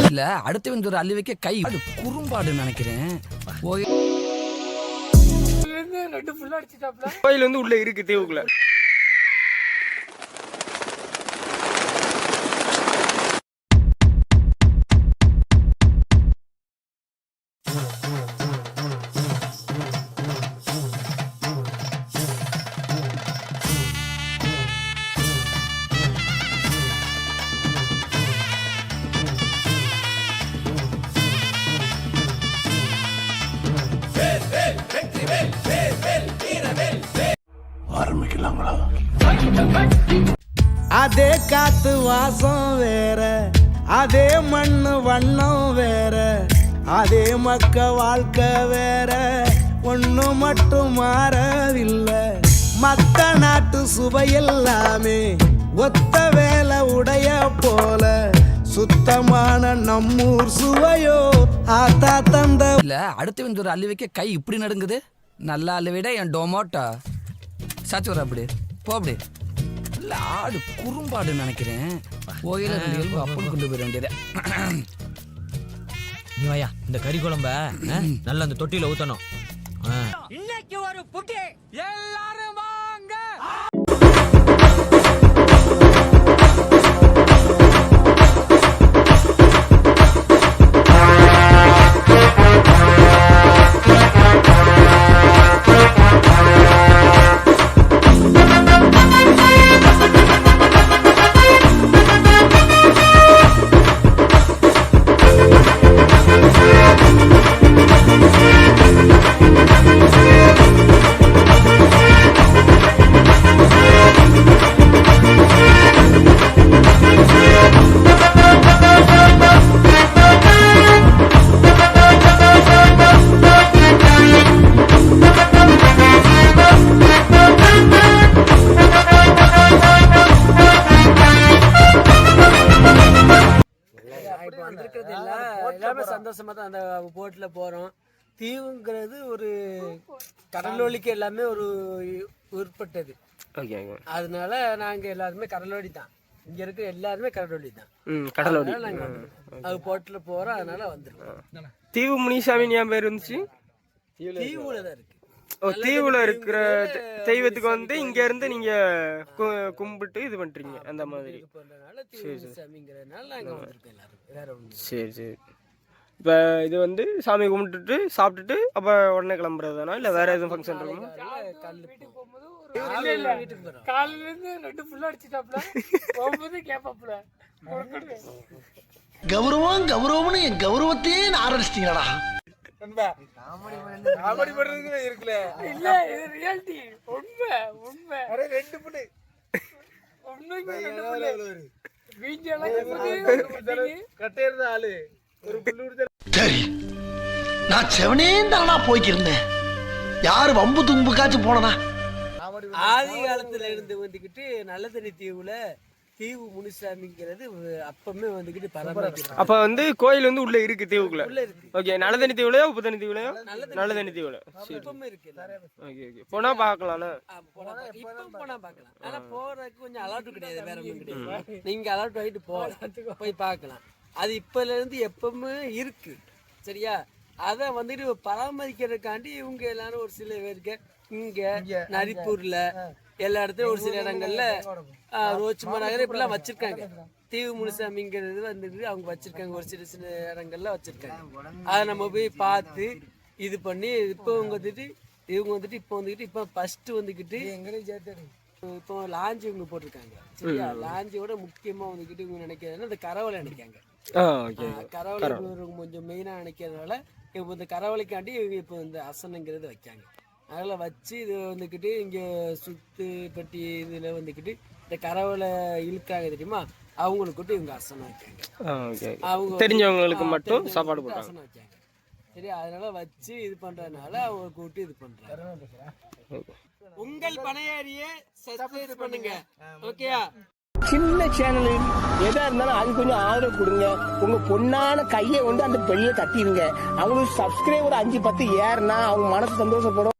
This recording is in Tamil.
இல்ல அடுத்தவன் ஒரு அள்ளி வைக்க கை குறும்பாடு நினைக்கிறேன். கோயில் வந்து உள்ள இருக்கு தீவுக்குள்ள. ஆரம்பிக்கலாங்களா? அதே காத்து வாசம் வேற, அதே மண்ணு வண்ணம் வேற, அதே மக்க வாழ்க்கை வேற, ஒண்ணு மட்டும் மாறவில்லை. மத்த நாட்டு சுவையெல்லாமே ஒத்த வேலை உடைய போல, சுத்தமான நம்மூர் சுவையோ ஆத்தா தந்த. இல்ல அடுத்தவன் ஒரு அள்ளி வைக்க கை இப்படி நடுங்குது. நல்லா அள்ளி விட என் டொமோட்டோ சாச்சு வர அப்படி போ. அப்படி இல்ல ஆடு குறும்பாடு நினைக்கிறேன். கோயில அப்படி கொண்டு போயிட வேண்டியது. நீ வாயா, இந்த கறி குழம்ப நல்லா அந்த தொட்டியில ஊத்தணும். இன்னைக்கு ஒரு புட்டி எல்லாரும் வாங்க. எல்லாமே சந்தோஷமா தான் அந்த போட்ல போறோம். தீவுங்கிறது ஒரு கடலோலிக்கு எல்லாமே ஒரு உட்பட்டது. அதனால நாங்க எல்லாருமே கடலோடி தான். இங்க இருக்க எல்லாருமே கடலோடி தான். கடலோடி அது போட்ல போறோம். அதனால வந்துருக்கோம். தீவு முனிசாமி ஞாபகம் பேர் இருந்துச்சு. தீவுல தான் இருக்கு. தீவுல இருக்கிற தெய்வத்துக்கு வந்து இங்க இருந்து நீங்க கும்பிட்டு இது பண்றீங்க அந்த மாதிரி. சரி சரி. இப்ப இது வந்து சாமி கும்பிட்டுட்டு சாப்பிட்டுட்டு அப்ப உடனே கிளம்புறது தானா இல்ல வேற எதுவும் ஃபங்க்ஷன் இருக்குமா? காலையில இருந்து 2 புல் அடிச்சிட்டாப்ல போகும்போது கேப்பாப்ல கௌரவம் கௌரவம்னு என் கௌரவத்தையே ஆரம்பிச்சிட்டீங்களா? காமெடி பண்றதுக்கு இருக்குல. இல்ல இது ரியாலிட்டி. உண்மை உண்மை. அரே 2 புல் உண்மைக்கு 2 புல் வீஞ்சல கட்டேர்த ஆளு ஒரு புல். சரி, நான் செவனே தானா போய்க்கிருந்தேன். யாரு வம்பு தும்புக்காச்சும் போனனா? ஆதி காலத்துல இருந்து வந்துகிட்டு நல்ல தண்ணி தீவுல தீவு முனிசாமிங்கிறது அப்பமே வந்துகிட்டு பராமரிக்கிறாங்க. அப்ப வந்து கோயில் வந்து உள்ள இருக்கு தீவுக்குள்ள. ஓகே, நல்ல தண்ணி தீவுலயோ உப்பு தண்ணி தீவுலயோ? நல்ல தண்ணி தீவுல. இப்பமே இருக்கு. Okay okay. போனா பார்க்கலாம்ல. இப்ப போனா பார்க்கலாம். ஆனா போறதுக்கு கொஞ்சம் அலர்ட் கிடையாது, வேற ஒண்ணும் கிடையாது. நீங்க அலர்ட் ஆயிட்டு போய் பார்க்கலாம். அது இப்பல இருந்து எப்பவுமே இருக்கு. சரியா? அத வந்துட்டு பராமரிக்கிறதுக்காண்டி இவங்க எல்லாரும் ஒரு சில பேருக்கு இங்க நரிப்பூர்ல எல்லா இடத்துலயும் ஒரு சில இடங்கள்ல ரோச்சுமா நகர் இப்படிலாம் வச்சிருக்காங்க. தீவு முனிசாமிங்கிறது வந்துட்டு அவங்க வச்சிருக்காங்க. ஒரு சில சில இடங்கள்ல வச்சிருக்காங்க. அதை நம்ம போய் பார்த்து இது பண்ணி இப்போ இவங்க வந்துட்டு இப்போ ஃபர்ஸ்ட் வந்துக்கிட்டு இப்போ லாஞ்சி இவங்க போட்டிருக்காங்க. சரியா? லாஞ்சியோட முக்கியமா வந்துக்கிட்டு இவங்க நினைக்கிறதுனா இந்த கரவலை நினைக்காங்க. கரவலை கொஞ்சம் மெயினா நினைக்கிறதுனால இப்போ இந்த கரவலைக்காண்டி இவங்க இப்போ இந்த அசனங்கிறது வைக்காங்க. அதெல்லாம் வச்சு இது வந்துக்கிட்டு இங்கே சுத்துப்பட்டி இதில் வந்துக்கிட்டு இந்த கரவலை இழுக்காங்க தெரியுமா, அவங்களுக்கு கூட்டு இவங்க அசனம் வைக்காங்க. அவங்க தெரிஞ்சவங்களுக்கு மட்டும் சாப்பாடு போட்டு அசனம் வைக்காங்க. சரி, அதனால வச்சு இது பண்றதுனால அவங்க கூட்டு இது பண்றாங்க. உங்கள் பனையாரியை சப்ஸ்கிரைப் பண்ணுங்க. ஓகேயா? சின்ன சேனல் எதா இருந்தாலும் அது கொஞ்சம் ஆதரவு கொடுங்க. உங்க பொண்ணான கையை வந்து அந்த பெரிய தட்டிடுங்க. அவங்களுக்கு சப்ஸ்கிரைபர் 5-10 ஏறுனா அவங்க மனசு சந்தோஷப்படும்.